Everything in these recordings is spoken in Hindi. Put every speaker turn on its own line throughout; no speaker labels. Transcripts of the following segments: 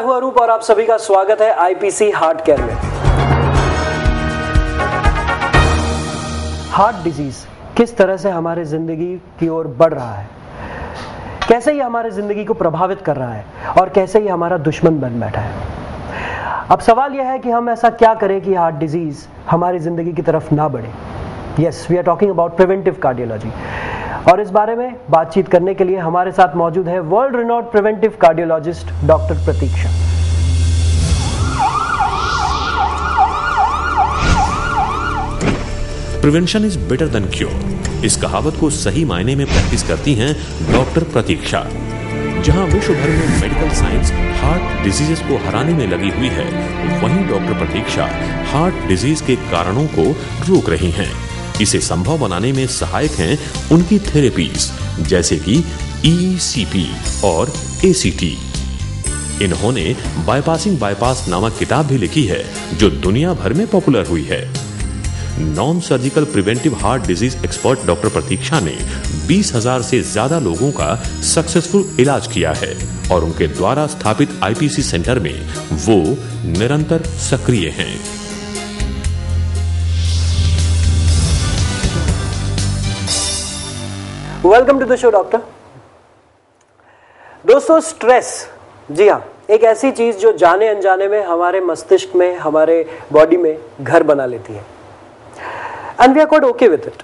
मैं हूं अरूप और आप सभी का स्वागत है आईपीसी हार्ट केयर में। हार्ट डिजीज किस तरह से हमारे जिंदगी की ओर बढ़ रहा है, कैसे ये हमारे जिंदगी को प्रभावित कर रहा है और कैसे ये हमारा दुश्मन बन बैठा है। अब सवाल यह है कि हम ऐसा क्या करें कि हार्ट डिजीज हमारी जिंदगी की तरफ ना बढ़े। Yes, we are talking about preventive cardiology और इस बारे में बातचीत करने के लिए हमारे साथ मौजूद है world renowned preventive cardiologist doctor Pratiksha.
Prevention is better than cure, इस कहावत को सही मायने में प्रैक्टिस करती हैं डॉक्टर प्रतीक्षा। जहां विश्व भर में मेडिकल साइंस हार्ट डिजीजेस को हराने में लगी हुई है, वहीं डॉक्टर प्रतीक्षा हार्ट डिजीज के कारणों को रोक रही हैं। इसे संभव बनाने में सहायक हैं उनकी थेरेपीज जैसे कि ECP और ACT। इन्होंने बाईपासिंग बाईपास नामक किताब भी लिखी है जो दुनिया भर में पॉपुलर हुई है। Non surgical preventive heart disease expert doctor Pratiksha ने 20,000 से ज्यादा लोगों का सक्सेसफुल इलाज किया है और उनके द्वारा स्थापित आईपीसी सेंटर में वो निरंतर सक्रिय हैं।
Welcome to the show doctor. दोस्तों, स्ट्रेस, जी हाँ, एक ऐसी चीज जो जाने अनजाने में हमारे मस्तिष्क में, हमारे बॉडी में घर बना लेती है and we are quite okay with it.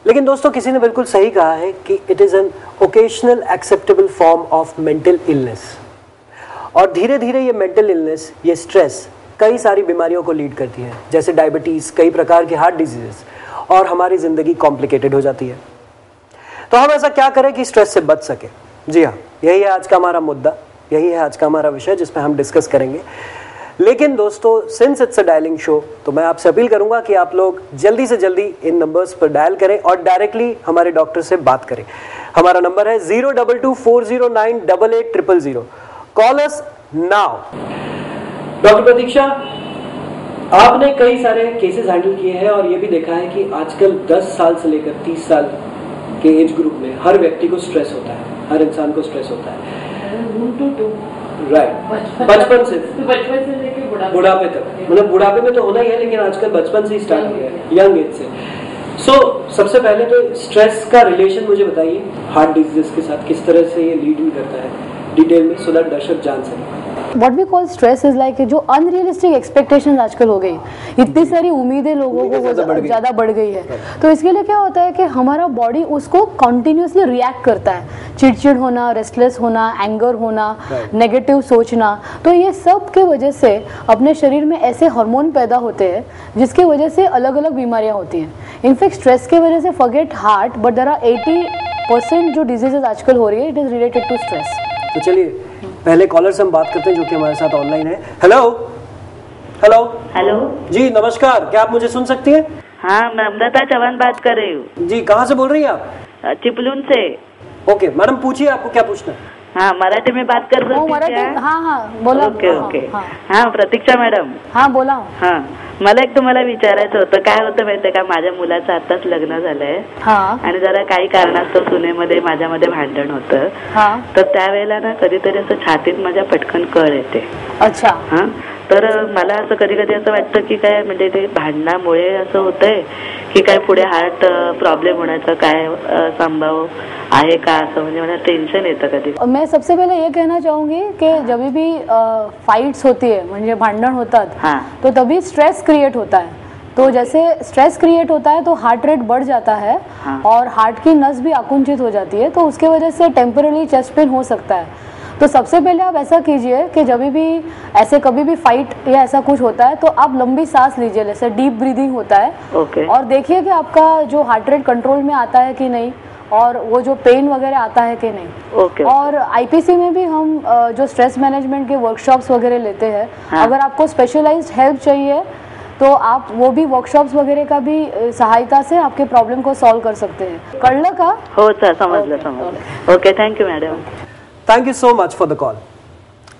लेकिन दोस्तों, किसी ने बिल्कुल सही कहा है कि it is an occasional acceptable form of mental illness और धीरे धीरे ये मेंटल इलनेस, ये स्ट्रेस कई सारी बीमारियों को लीड करती है, जैसे डायबिटीज, कई प्रकार के हार्ट डिजीजेस, और हमारी जिंदगी कॉम्प्लिकेटेड हो जाती है। तो हम ऐसा क्या करें कि स्ट्रेस से बच सके? जी हाँ, यही है आज का हमारा मुद्दा, यही है आज का हमारा विषय जिसमें हम डिस्कस करेंगे। लेकिन दोस्तों, since it's a dialing show, तो मैं आपसे अपील करूंगा कि आप लोग जल्दी से जल्दी इन नंबर्स पर डायल करें और डायरेक्टली हमारे डॉक्टर से बात करें। हमारा नंबर है 02240988000। Call us now. डॉक्टर प्रतीक्षा, आपने कई सारे केसेस हैंडल किए हैं और ये भी देखा है कि आजकल 10 साल से लेकर 30 साल के एज ग्रुप में हर व्यक्ति को स्ट्रेस होता है, हर इंसान को स्ट्रेस होता है। राइट, बचपन से लेकर बुढ़ापे तक, मतलब बुढ़ापे में तो होना ही है, लेकिन आजकल बचपन से ही स्टार्ट हो गया है, यंग एज से। सबसे पहले तो स्ट्रेस का रिलेशन मुझे बताइए हार्ट डिजीज के साथ, किस तरह से ये लीड करता है डिटेल में, सो दैट दर्शक जान सके।
What we call stress is like जो अनरियलिस्टिक एक्सपेक्टेशंस आजकल हो गई, इतनी सारी उम्मीदें लोगों को ज्यादा बढ़ गई है। तो इसके लिए क्या होता है कि हमारा बॉडी उसको कंटिन्यूसली रिएक्ट करता है, चिड़चिड़ होना, रेस्टलेस होना, एंगर होना, नेगेटिव सोचना। तो ये सब के वजह से अपने शरीर में ऐसे हार्मोन पैदा होते हैं जिसके वजह से अलग अलग बीमारियां होती हैं। इनफैक्ट स्ट्रेस के वजह से forget heart, but there are 80% जो डिजीजेस आजकल हो रही है, it is related to stress.
तो चलिए पहले कॉलर से हम बात करते हैं जो कि हमारे साथ ऑनलाइन है। हेलो हेलो
हेलो
जी, नमस्कार, क्या आप मुझे सुन सकती हैं?
हाँ, मैं अमृता चौहान बात कर रही हूँ।
जी, कहाँ से बोल रही हैं आप?
चिपलून से।
ओके मैडम, पूछिए, आपको क्या पूछना है?
हाँ, मराठी में बात कर सकते हैं?
हाँ बोला।
ओके। हाँ, प्रतीक्षा मॅडम.
हाँ बोला.
हाँ, मला एक तुम्हाला विचारायचं होतं. काय होतं माहितीये का, माझ्या मुलाचं आताच लग्न झालंय आणि जरा काही कारणास्तव सुनेमध्ये माझ्यामध्ये भांडण होतं. तर त्यावेळेला ना कधीतरी असं छातीत माझ्या पटकन कळ येते.
अच्छा.
हा, तर मला असं कधी कधी असं वाटतं की काय म्हणजे ते भांडणामुळे असं होतंय की काय पुढे हार्ट प्रॉब्लेम होण्याचा काय संभव आहे का, असं म्हणजे मला टेंशन येतं कधी.
मैं सबसे पहले ये कहना चाहूंगी कि जब भी फाइट्स होती है, म्हणजे भांडण होतात, तो तभी स्ट्रेस क्रिएट होता है। तो जैसे स्ट्रेस क्रिएट होता है तो हार्ट रेट बढ़ जाता है और हार्ट की नस भी आकुंचित हो जाती है, तो उसके वजह से टेम्पररी चेस्ट पेन हो सकता है। तो सबसे पहले आप ऐसा कीजिए कि जब भी ऐसे कभी भी फाइट या ऐसा कुछ होता है तो आप लंबी सांस लीजिए, जैसे डीप ब्रीदिंग होता है। और देखिए कि आपका जो हार्ट रेट कंट्रोल में आता है कि नहीं, और वो जो पेन वगैरह आता है कि नहीं। और आईपीसी में भी हम जो स्ट्रेस मैनेजमेंट के वर्कशॉप्स वगैरह लेते हैं। अगर आपको स्पेशलाइज्ड हेल्प चाहिए तो आप वो भी वर्कशॉप्स वगैरह का भी सहायता से आपके प्रॉब्लम को सॉल्व कर सकते हैं। कळलं का?
हो सर, समझलं. Okay, thank you madam.
Thank you so much for the call.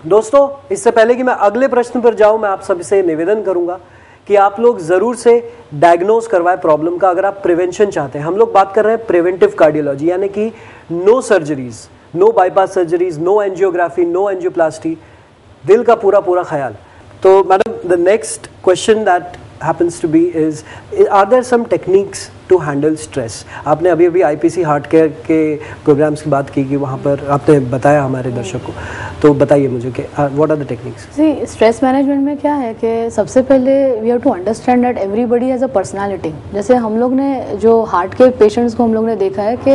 दोस्तों, इससे पहले कि मैं अगले प्रश्न पर जाऊं, मैं आप सभी से निवेदन करूंगा कि आप लोग जरूर से डायग्नोज करवाएं प्रॉब्लम का, अगर आप प्रिवेंशन चाहते हैं। हम लोग बात कर रहे हैं प्रिवेंटिव कार्डियोलॉजी, यानी कि no surgeries, no bypass surgeries, no angiography, no angioplasty, दिल का पूरा पूरा ख्याल। तो madam, the next question that happens to be is, are there some techniques to handle stress? आपने अभी अभी IPC हार्ट केयर के प्रोग्राम्स की बात की कि वहाँ पर आपने बताया हमारे दर्शक को, तो बताइए मुझे कि what are the techniques?
जी, स्ट्रेस मैनेजमेंट में क्या है कि सबसे पहले we have to understand that everybody has a personality। जैसे हम लोग ने जो हार्ट के पेशेंट्स को हम लोग ने देखा है कि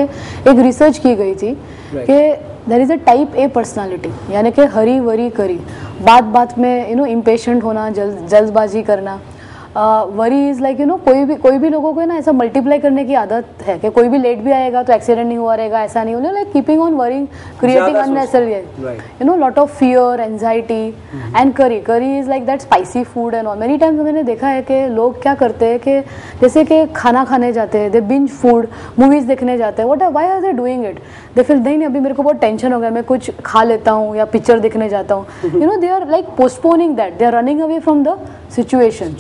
एक रिसर्च की गई थी कि there is a type A personality, यानी कि हरी वरी करी, बात बात में इम्पेशेंट होना, जल्दबाजी करना। वरी इज़ लाइक कोई भी लोगों को ना ऐसा मल्टीप्लाई करने की आदत है कि कोई भी लेट भी आएगा तो एक्सीडेंट नहीं हुआ रहेगा, ऐसा नहीं होना, like keeping on worrying, creating unnecessary lot of fear, anxiety. And curry is like that spicy food and all. Many times मैंने देखा है कि लोग क्या करते हैं कि जैसे कि खाना खाने जाते हैं, दे बिंज फूड, मूवीज देखने जाते हैं, why are they doing it? They feel नहीं अभी मेरे को बहुत टेंशन हो गया, मैं कुछ खा लेता हूँ या पिक्चर देखने जाता हूँ। They are like postponing that, they are running away from the situation.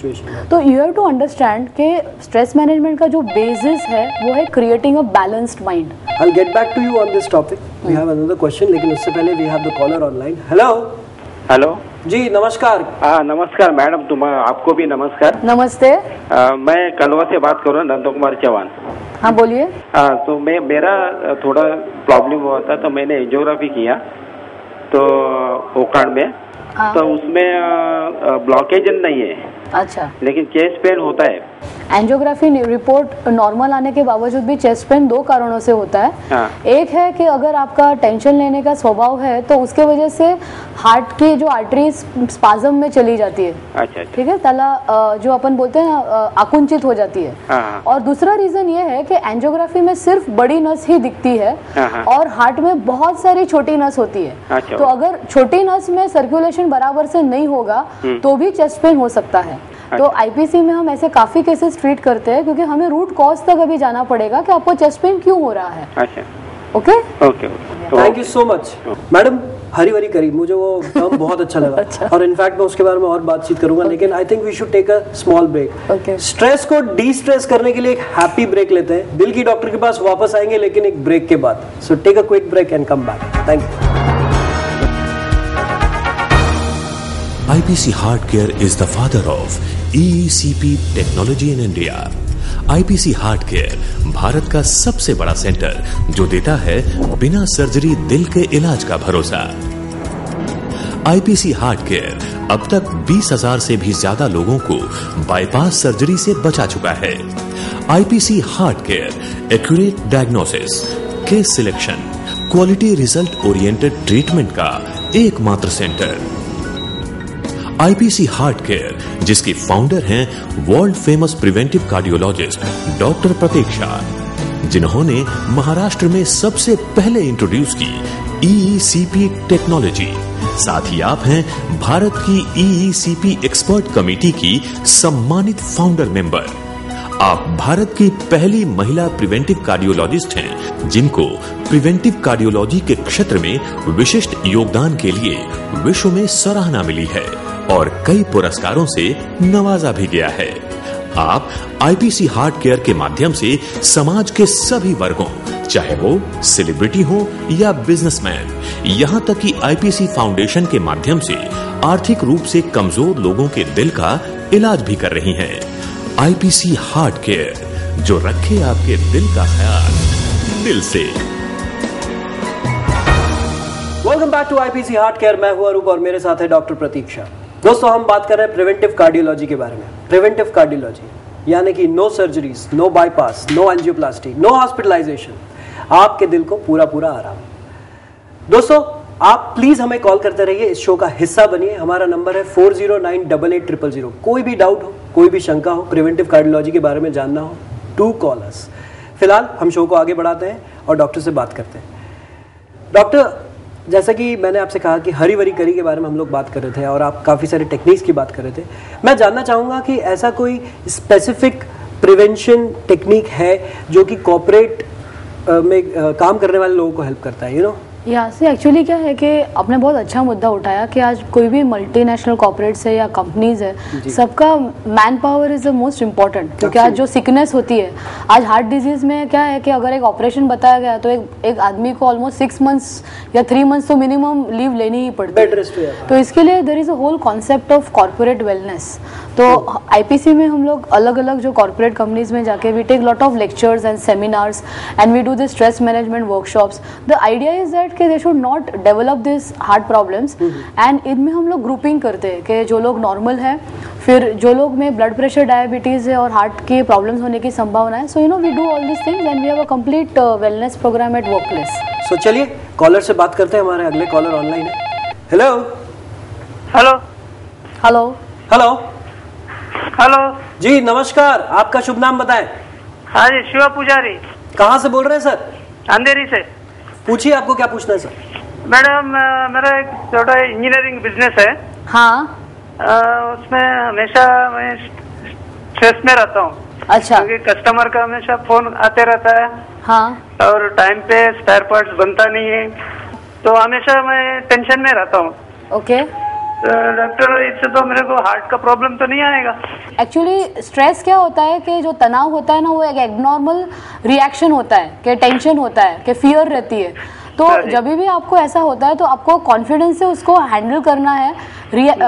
तो यू हैव टू अंडरस्टैंड कि स्ट्रेस मैनेजमेंट का जो बेसिस है वो है creating a balanced mind.
I'll get back to you on this topic. We have another question, लेकिन उससे पहले we have the caller online. Hello जी, नमस्कार।
नमस्कार मैडम, आपको भी नमस्कार।
नमस्ते।
मैं कलवा से बात कर रहा हूँ, नंदो कुमार चौहान।
हाँ बोलिए।
तो मेरा थोड़ा प्रॉब्लम हुआ था, तो मैंने एंजियोग्राफी किया तो ओकाड़ में, तो उसमें ब्लॉकेज नहीं है।
अच्छा।
लेकिन चेस्ट पेन होता है।
एंजियोग्राफी रिपोर्ट नॉर्मल आने के बावजूद भी चेस्ट पेन दो कारणों से होता है।
हाँ।
एक है कि अगर आपका टेंशन लेने का स्वभाव है तो उसके वजह से हार्ट की जो आर्टरी स्पाज्म में चली जाती है।
अच्छा।
ठीक है, तला जो अपन बोलते हैं आकुंचित हो जाती है।
हाँ।
और दूसरा रीजन ये है कि एंजियोग्राफी में सिर्फ बड़ी नस ही दिखती है।
हाँ।
और हार्ट में बहुत सारी छोटी नस होती है।
अच्छा।
तो अगर छोटी नस में सर्कुलेशन बराबर से नहीं होगा तो भी चेस्ट पेन हो सकता है। तो आईपीसी में हम ऐसे काफी केसेस ट्रीट करते हैं क्योंकि हमें रूट कॉज तक अभी जाना पड़ेगा कि आपको चेस्ट पेन क्यों हो रहा है।
अच्छा।
Okay
okay,
thank you so much madam. Hari worry करी, मुझे वो टर्म बहुत अच्छा लगा।
अच्छा।
और इनफैक्ट मैं उसके बारे में और बातचीत करूंगा, लेकिन I think we should take a small break. Stress को डी स्ट्रेस करने के लिए एक हैप्पी ब्रेक लेते हैं। दिल की डॉक्टर के पास वापस आएंगे, लेकिन एक ब्रेक के बाद। So take a quick break and come back. Thank you.
IPC Heart Care is the father of EECP technology in India. IPC Heart Care Bharat का सबसे बड़ा सेंटर जो देता है बिना सर्जरी दिल के इलाज का भरोसा। IPC Heart Care अब तक 20,000 से भी ज्यादा लोगों को बाईपास सर्जरी से बचा चुका है। IPC Heart Care accurate diagnosis, case selection, quality result oriented treatment का एकमात्र सेंटर। IPC हार्ट केयर, जिसके फाउंडर हैं world famous preventive cardiologist doctor Pratiksha, जिन्होंने महाराष्ट्र में सबसे पहले इंट्रोड्यूस की EECP टेक्नोलॉजी। साथ ही आप हैं भारत की EECP एक्सपर्ट कमेटी की सम्मानित फाउंडर मेंबर। आप भारत की पहली महिला प्रिवेंटिव कार्डियोलॉजिस्ट हैं जिनको प्रिवेंटिव कार्डियोलॉजी के क्षेत्र में विशिष्ट योगदान के लिए विश्व में सराहना मिली है और कई पुरस्कारों से नवाजा भी गया है। आप IPC हार्ट केयर के माध्यम से समाज के सभी वर्गों, चाहे वो सेलिब्रिटी हो या बिजनेसमैन, यहाँ तक कि IPC फाउंडेशन के माध्यम से आर्थिक रूप से कमजोर लोगों के दिल का इलाज भी कर रही हैं। IPC हार्ट केयर, जो रखे आपके दिल का ख्याल दिल से।
Welcome back to IPC heart care. मैं हूं अरूप और मेरे साथ है डॉक्टर प्रतीक्षा। दोस्तों, हम बात कर रहे हैं प्रिवेंटिव कार्डियोलॉजी के बारे में। प्रिवेंटिव कार्डियोलॉजी यानी कि no surgeries, no bypass, no angioplasty, no hospitalization, आपके दिल को पूरा पूरा आराम। दोस्तों, आप प्लीज हमें कॉल करते रहिए, इस शो का हिस्सा बनिए। हमारा नंबर है 40988800। कोई भी डाउट हो, कोई भी शंका हो, प्रिवेंटिव कार्डियोलॉजी के बारे में जानना हो, टू कॉल अस। फिलहाल हम शो को आगे बढ़ाते हैं और डॉक्टर से बात करते हैं। डॉक्टर, जैसा कि मैंने आपसे कहा कि हरी वरी करी के बारे में हम लोग बात कर रहे थे और आप काफ़ी सारे टेक्निक्स की बात कर रहे थे। मैं जानना चाहूँगा कि ऐसा कोई स्पेसिफिक प्रिवेंशन टेक्निक है जो कि कॉर्पोरेट में काम करने वाले लोगों को हेल्प करता है,
यहाँ से एक्चुअली क्या है कि आपने बहुत अच्छा मुद्दा उठाया कि आज कोई भी मल्टीनेशनल कॉर्पोरेट्स है या कंपनीज है, सबका man power is the most important, क्योंकि आज जो सिकनेस होती है, आज हार्ट डिजीज में क्या है कि अगर एक ऑपरेशन बताया गया तो एक आदमी को ऑलमोस्ट 6 मंथ्स या 3 मंथ्स तो मिनिमम लीव लेनी ही पड़ती है। तो इसके लिए there is a whole concept of corporate wellness. तो आईपीसी में हम लोग अलग अलग जो कॉर्पोरेट कंपनीज में जाके we take lot of lectures and seminars and we do the stress management workshops. The idea is that कि they should not develop this heart problems, and इनमें हम लोग ग्रुपिंग करते हैं कि जो लोग नॉर्मल है, फिर जो लोग में ब्लड प्रेशर, डायबिटीज है और हार्ट की प्रॉब्लम्स होने की संभावना है। So we do all this things and we have a complete wellness programme at work place.
So चलिए कॉलर से बात करते हैं, हमारे अगले कॉलर ऑनलाइन है। Hello
hello
hello
hello
hello
जी नमस्कार, आपका शुभ नाम बताएं।
हाँ जी, शिवा पुजारी।
कहाँ से बोल रहे हैं सर?
अंधेरी से।
पूछिए, आपको क्या पूछना है सर?
मैडम, मेरा एक छोटा इंजीनियरिंग बिजनेस है।
हाँ।
उसमें हमेशा मैं स्ट्रेस में रहता हूँ।
अच्छा।
क्योंकि कस्टमर का हमेशा फोन आते रहता है।
हाँ।
और टाइम पे स्पेयर पार्ट्स बनता नहीं है, तो हमेशा मैं टेंशन में रहता हूँ।
ओके।
डॉक्टर, इससे तो मेरे को हार्ट का प्रॉब्लम तो नहीं आएगा?
एक्चुअली स्ट्रेस क्या होता है कि जो तनाव होता है ना, वो एक एब्नॉर्मल रिएक्शन होता है, कि टेंशन होता है, कि फियर रहती है। तो जब भी आपको ऐसा होता है तो आपको कॉन्फिडेंस से उसको हैंडल करना है,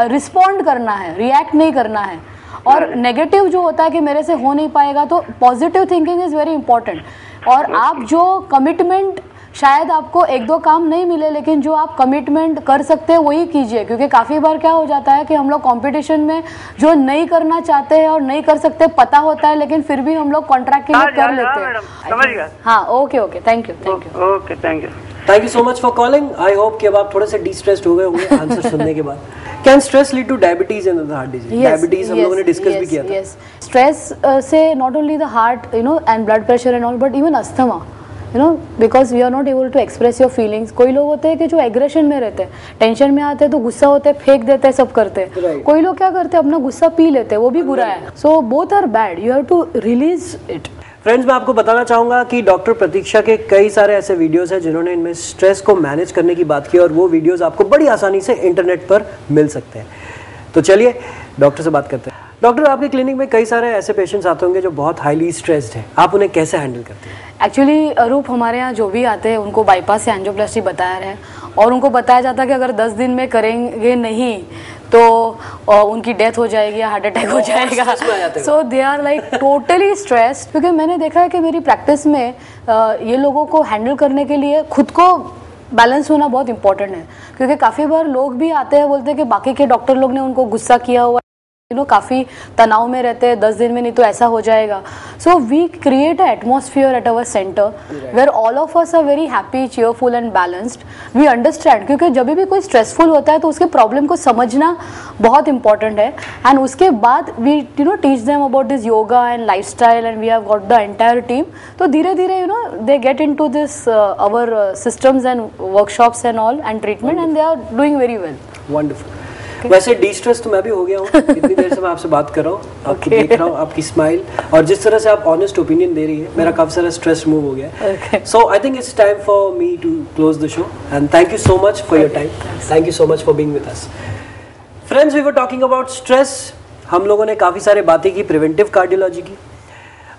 रिस्पॉन्ड करना है, रिएक्ट नहीं करना है। और नेगेटिव जो होता है कि मेरे से हो नहीं पाएगा, तो positive thinking is very important. और आप जो कमिटमेंट, शायद आपको 1-2 काम नहीं मिले, लेकिन जो आप कमिटमेंट कर सकते हैं वही कीजिए। क्योंकि काफ़ी बार क्या हो जाता है कि हम लोग कंपटीशन में जो नहीं करना चाहते हैं और नहीं कर सकते पता होता है, लेकिन फिर भी हम लोग कॉन्ट्रैक्ट के लिए कर लेते हैं।
समझ गया।
हाँ, okay okay, thank you
okay, thank you.
Thank you so much for calling. I hope कि अब आप थोड़े से डिस्ट्रेस्ड हो गए होंगे आंसर सुनने के बाद। Can stress lead to diabetes and heart disease? Diabetes हम लोगों ने डिस्कस भी किया था।
स्ट्रेस से not only the heart and blood pressure and all, but even asthma, because we are not able to express your feelings. कोई लोग होते हैं कि जो एग्रेशन में रहते हैं, टेंशन में आते हैं तो गुस्सा होते हैं, फेंक देते हैं, सब करते हैं। कोई लोग क्या करते हैं, अपना गुस्सा पी लेते हैं, वो भी बुरा है। So both are bad, you have to release it.
Friends, मैं आपको बताना चाहूंगा कि डॉक्टर प्रतीक्षा के कई सारे ऐसे वीडियोस हैं जिन्होंने इनमें स्ट्रेस को मैनेज करने की बात की, और वो वीडियोस आपको बड़ी आसानी से इंटरनेट पर मिल सकते हैं। तो चलिए डॉक्टर से बात करते हैं। डॉक्टर, आपके क्लिनिक में कई सारे ऐसे पेशेंट्स आते होंगे जो बहुत हाईली स्ट्रेस्ड हैं, आप उन्हें कैसे हैंडल करते हैं?
एक्चुअली रूप, हमारे यहाँ जो भी आते हैं उनको बाईपास या एंजियोप्लास्टी बताया है, और उनको बताया जाता है कि अगर 10 दिन में करेंगे नहीं तो उनकी डेथ हो जाएगी या हार्ट अटैक हो जाएगा। So they are like totally stressed. क्योंकि मैंने देखा है कि मेरी प्रैक्टिस में ये लोगों को हैंडल करने के लिए खुद को बैलेंस होना बहुत इंपॉर्टेंट है। क्योंकि काफ़ी बार लोग भी आते हैं, बोलते हैं कि बाकी के डॉक्टर लोग ने उनको गुस्सा किया हुआ, काफ़ी तनाव में रहते हैं, 10 दिन में नहीं तो ऐसा हो जाएगा। So we create a atmosphere at our centre where all of us are very happy, cheerful and balanced. We understand, क्योंकि जब भी कोई स्ट्रेसफुल होता है तो उसके प्रॉब्लम को समझना बहुत इंपॉर्टेंट है। एंड उसके बाद we teach them about this yoga and lifestyle, and we have got the entire team. तो धीरे धीरे they get into this our systems and workshops and all and treatment, and they are doing very well.
Wonderful. वैसे डिस्ट्रेस तो मैं भी हो गया हूँ, इतनी देर से मैं आपसे बात कर रहा हूँ, आपको देख रहा हूँ, आपकी स्माइल और जिस तरह से आप ऑनेस्ट ओपिनियन दे रही है, मेरा काफी सारा स्ट्रेस रिमूव हो गया। So I think it's time for me to close the show, and thank you so much for your time. Thank you so much for being with us. Friends, we were talking about stress. हम लोगों ने काफी सारी बातें की प्रिवेंटिव कार्डियोलॉजी की।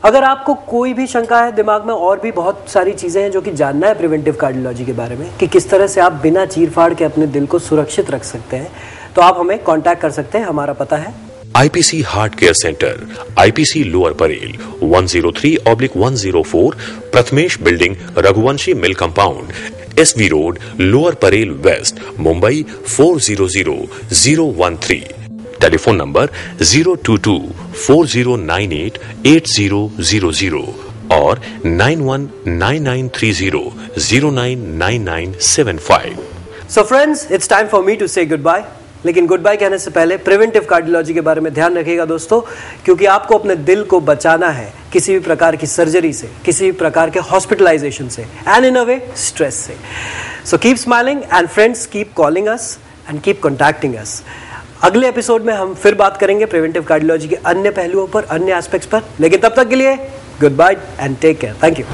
अगर आपको कोई भी शंका है दिमाग में, और भी बहुत सारी चीजें हैं जो कि जानना है प्रिवेंटिव कार्डियोलॉजी के बारे में, कि किस तरह से आप बिना चीर-फाड़ के अपने दिल को सुरक्षित रख सकते हैं, तो आप हमें कांटेक्ट कर सकते हैं। हमारा पता है
IPC heart care centre, IPC lower Parel, 103/104, Prathamesh building, Raghuvanshi mill compound, SV road, lower Parel west, Mumbai 400013। Telephone number 022-4098-8000 और 919930099975।
So friends, it's time for me to say goodbye. लेकिन गुड बाय कहने से पहले प्रिवेंटिव कार्डियोलॉजी के बारे में ध्यान रखिएगा दोस्तों, क्योंकि आपको अपने दिल को बचाना है किसी भी प्रकार की सर्जरी से, किसी भी प्रकार के हॉस्पिटलाइजेशन से, and in a way stress से। So keep smiling and friends keep calling us and keep contacting us. अगले एपिसोड में हम फिर बात करेंगे प्रिवेंटिव कार्डियोलॉजी के अन्य पहलुओं पर, अन्य एस्पेक्ट्स पर। लेकिन तब तक के लिए goodbye and take care. Thank you.